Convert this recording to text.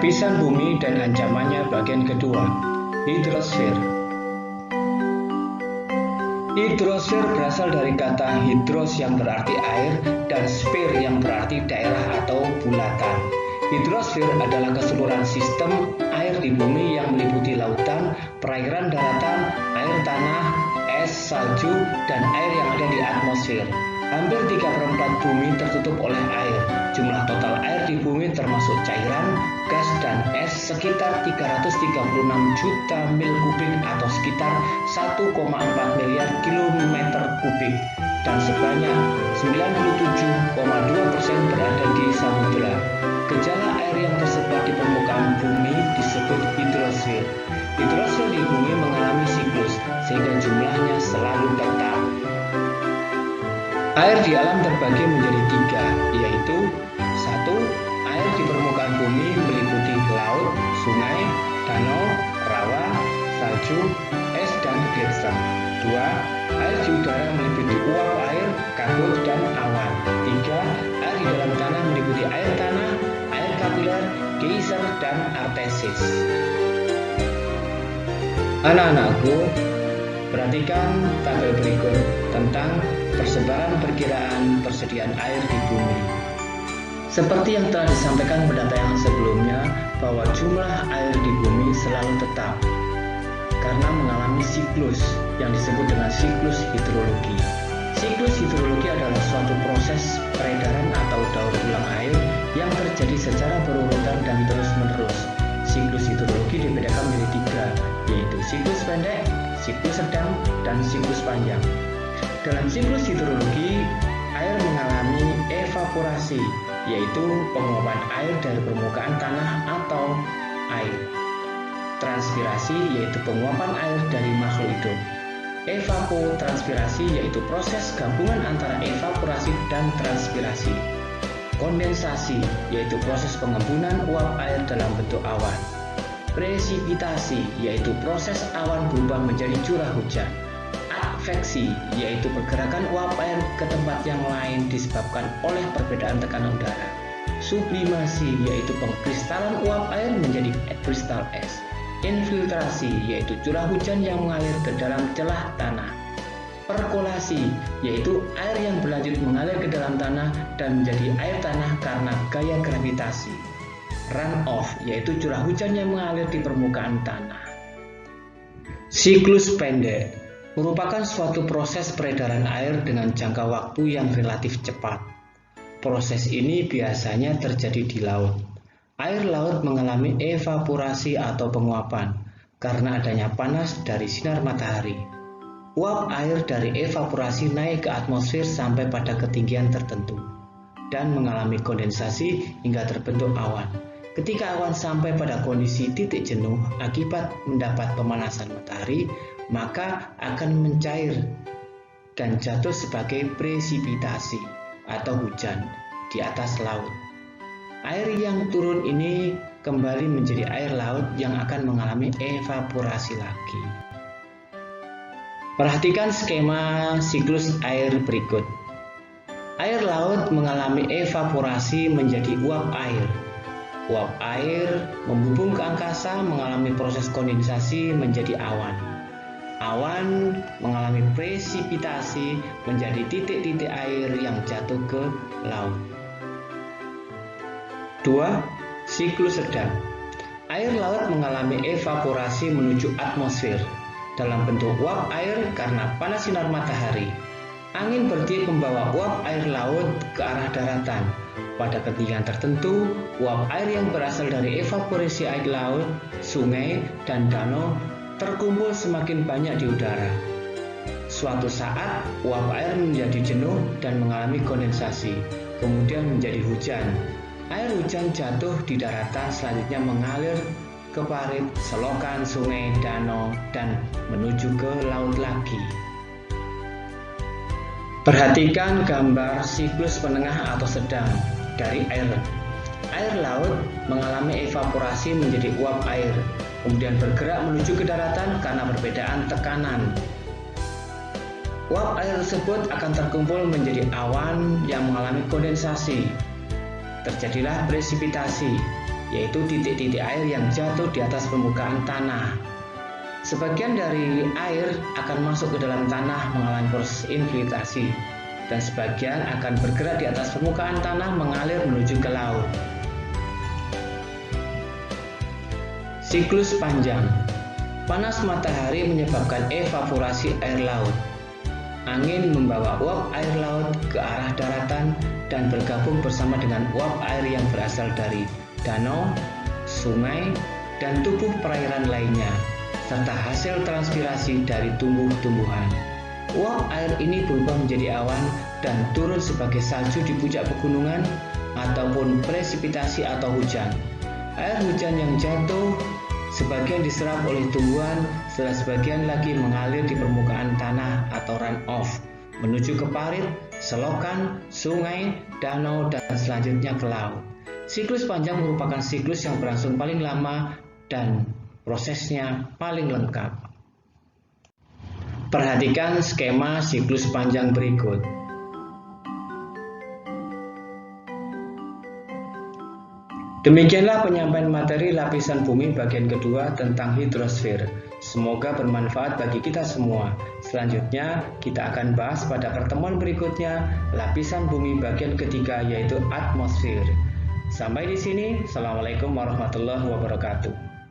Lapisan bumi dan ancamannya bagian kedua, hidrosfer. Hidrosfer berasal dari kata hidros yang berarti air dan sfer yang berarti daerah atau bulatan. Hidrosfer adalah keseluruhan sistem air di bumi yang meliputi lautan, perairan daratan, air tanah, es, salju, dan air yang ada di atmosfer. Hampir 3/4 bumi tertutup oleh air. Jumlah total air di bumi termasuk cairan, gas, dan es sekitar 336 juta mil kubik atau sekitar 1,4 miliar kilometer kubik, dan sebanyak 97,2% berada di samudera. Gejala air yang tersebar di permukaan bumi disebut hidrosfer. Hidrosfer di bumi mengalami siklus, sehingga jumlahnya selalu tetap. Air di alam terbagi menjadi 3, yaitu 1. Air di permukaan bumi meliputi laut, sungai, danau, rawa, salju, es, dan gletser. 2. Air di udara meliputi uap air, kabut, dan awan. 3. Air di dalam tanah meliputi air tanah, air kapiler, geyser, dan artesis. Anak-anakku, perhatikan tabel berikut tentang persebaran perkiraan persediaan air di bumi. Seperti yang telah disampaikan pada tayangan sebelumnya, bahwa jumlah air di bumi selalu tetap karena mengalami siklus yang disebut dengan siklus hidrologi. Siklus hidrologi adalah suatu proses peredaran atau daur ulang air yang terjadi secara berurutan dan terus-menerus. Siklus hidrologi dibedakan menjadi 3, yaitu siklus pendek, siklus sedang, dan siklus panjang. Dalam siklus hidrologi, air mengalami evaporasi, yaitu penguapan air dari permukaan tanah atau air. Transpirasi, yaitu penguapan air dari makhluk hidup. Evapotranspirasi, yaitu proses gabungan antara evaporasi dan transpirasi. Kondensasi, yaitu proses pengembunan uap air dalam bentuk awan. Presipitasi, yaitu proses awan berubah menjadi curah hujan. Adveksi, yaitu pergerakan uap air ke tempat yang lain disebabkan oleh perbedaan tekanan udara. Sublimasi, yaitu pengkristalan uap air menjadi kristal es. Infiltrasi, yaitu curah hujan yang mengalir ke dalam celah tanah. Perkolasi, yaitu air yang berlanjut mengalir ke dalam tanah dan menjadi air tanah karena gaya gravitasi. Runoff, yaitu curah hujan yang mengalir di permukaan tanah. Siklus pendek merupakan suatu proses peredaran air dengan jangka waktu yang relatif cepat. Proses ini biasanya terjadi di laut. Air laut mengalami evaporasi atau penguapan karena adanya panas dari sinar matahari. Uap air dari evaporasi naik ke atmosfer sampai pada ketinggian tertentu dan mengalami kondensasi hingga terbentuk awan. Ketika awan sampai pada kondisi titik jenuh akibat mendapat pemanasan matahari, maka akan mencair dan jatuh sebagai presipitasi atau hujan di atas laut. Air yang turun ini kembali menjadi air laut yang akan mengalami evaporasi lagi. Perhatikan skema siklus air berikut. Air laut mengalami evaporasi menjadi uap air. Uap air membumbung ke angkasa mengalami proses kondensasi menjadi awan. Awan mengalami presipitasi menjadi titik-titik air yang jatuh ke laut. 2. Siklus sedang. Air laut mengalami evaporasi menuju atmosfer dalam bentuk uap air karena panas sinar matahari. Angin bertiup membawa uap air laut ke arah daratan. Pada ketinggian tertentu, uap air yang berasal dari evaporasi air laut, sungai, dan danau terkumpul semakin banyak di udara. Suatu saat, uap air menjadi jenuh dan mengalami kondensasi, kemudian menjadi hujan. Air hujan jatuh di daratan, selanjutnya mengalir ke parit, selokan, sungai, danau, dan menuju ke laut lagi. Perhatikan gambar siklus penengah atau sedang dari air. Air laut mengalami evaporasi menjadi uap air, kemudian bergerak menuju ke daratan karena perbedaan tekanan. Uap air tersebut akan terkumpul menjadi awan yang mengalami kondensasi. Terjadilah presipitasi yaitu titik-titik air yang jatuh di atas permukaan tanah. Sebagian dari air akan masuk ke dalam tanah mengalami proses infiltrasi, dan sebagian akan bergerak di atas permukaan tanah mengalir menuju ke laut. Siklus panjang. Panas matahari menyebabkan evaporasi air laut. Angin membawa uap air laut ke arah daratan dan bergabung bersama dengan uap air yang berasal dari danau, sungai, dan tubuh perairan lainnya, serta hasil transpirasi dari tumbuh-tumbuhan. Uap air ini berubah menjadi awan dan turun sebagai salju di puncak pegunungan ataupun presipitasi atau hujan. Air hujan yang jatuh sebagian diserap oleh tumbuhan, setelah sebagian lagi mengalir di permukaan tanah atau runoff menuju ke parit, selokan, sungai, danau, dan selanjutnya ke laut. Siklus panjang merupakan siklus yang berlangsung paling lama dan prosesnya paling lengkap. Perhatikan skema siklus panjang berikut. Demikianlah penyampaian materi lapisan bumi bagian kedua tentang hidrosfer. Semoga bermanfaat bagi kita semua. Selanjutnya, kita akan bahas pada pertemuan berikutnya lapisan bumi bagian ketiga, yaitu atmosfer. Sampai di sini, Assalamualaikum warahmatullahi wabarakatuh.